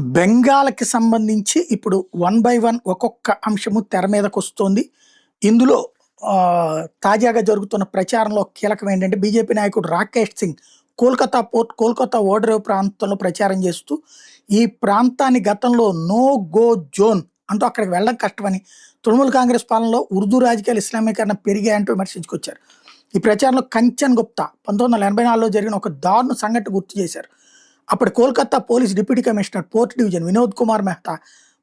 బెంగాల్‌కి సంబంధించి ఇప్పుడు one by one ఒక్కొక్క అంశము తెర మీదకొస్తోంది. ఇందులో తాజాగా జరుగుతున్న ప్రచారంలో కీలకం ఏంటంటే బీజేపీ నాయకుడు రాకేష్ సింగ్ కోల్‌కతా పోర్ట్, కోల్‌కతా ఓడరేవు ప్రాంతంలో ప్రచారం చేస్తూ ఈ ప్రాంతాన్ని గతంలో నో గో జోన్ అంటూ అక్కడికి వెళ్ళడం కష్టమని, తృణమూల్ కాంగ్రెస్ పాలనలో ఉర్దూ రాజకీయాలు ఇస్లామీకరణ పెరిగాయంటూ విమర్శించుకొచ్చారు. ఈ ప్రచారంలో కంచన్ గుప్తా 1984లో జరిగిన ఒక దారుణ సంఘటన గుర్తు చేశారు. అప్పుడు Kolkata police deputy commissioner port division Vinod Kumar Mehta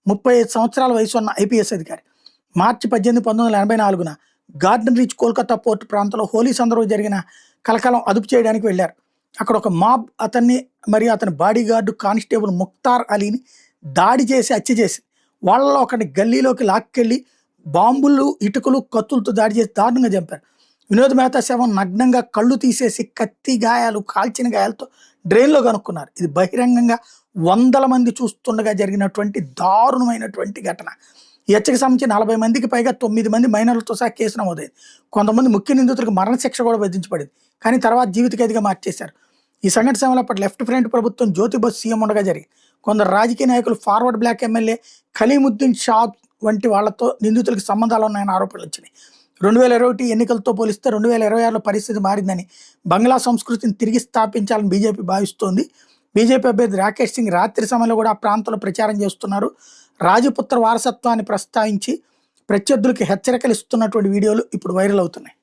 35 సంవత్సరాల వయసు ఉన్న ఐపీఎస్ అధికారి మార్చి 18, 1984న గార్డెన్ రీచ్ కోల్‌కతా పోర్ట్ ప్రాంతంలో హోలీ సందర్భంగా జరిగిన కలకలం అదుపు చేయడానికి వెళ్లారు. అక్కడ ఒక మాబ్ అతన్ని మరియు అతని బాడీ గార్డు కానిస్టేబుల్ ముఖ్తార్ అలీని దాడి చేసి హత్య చేసి వాళ్ళలో ఒకటి గల్లీలోకి లాక్కెళ్ళి బాంబులు, ఇటుకలు, కత్తులతో దాడి చేసి దారుణంగా చంపారు. వినోద్ మెహతా శవం నగ్నంగా కళ్ళు తీసేసి కత్తి గాయాలు, కాల్చిన గాయాలతో డ్రైన్లో కనుక్కున్నారు. ఇది బహిరంగంగా వందల మంది చూస్తుండగా జరిగినటువంటి దారుణమైనటువంటి ఘటన. ఈ హత్యకు సంబంధించి 40 మందికి పైగా 9 మంది మైనర్లతో సహా కేసు నమోదైంది. కొంతమంది ముఖ్య నిందితులకు మరణశిక్ష కూడా విధించబడింది. కానీ తర్వాత జీవిత ఖైదుగా మార్చేశారు. ఈ సంఘటన సమయంలో అప్పటి లెఫ్ట్ ఫ్రంట్ ప్రభుత్వం జ్యోతి బసు సీఎం ఉండగా జరిగింది. కొందరు రాజకీయ నాయకులు forward bloc MLA Khalimuddin Shah వంటి వాళ్లతో నిందితులకు సంబంధాలు ఉన్నాయని ఆరోపణలు వచ్చినాయి. 2021 ఎన్నికలతో పోలిస్తే 2026లో పరిస్థితి మారిందని, బంగ్లా సంస్కృతిని తిరిగి స్థాపించాలని బీజేపీ భావిస్తోంది. బీజేపీ అభ్యర్థి రాకేష్ సింగ్ రాత్రి సమయంలో కూడా ఆ ప్రాంతంలో ప్రచారం చేస్తున్నారు. రాజపుత్ర వారసత్వాన్ని ప్రస్తావించి ప్రత్యర్థులకి హెచ్చరికలు ఇస్తున్నటువంటి వీడియోలు ఇప్పుడు వైరల్ అవుతున్నాయి.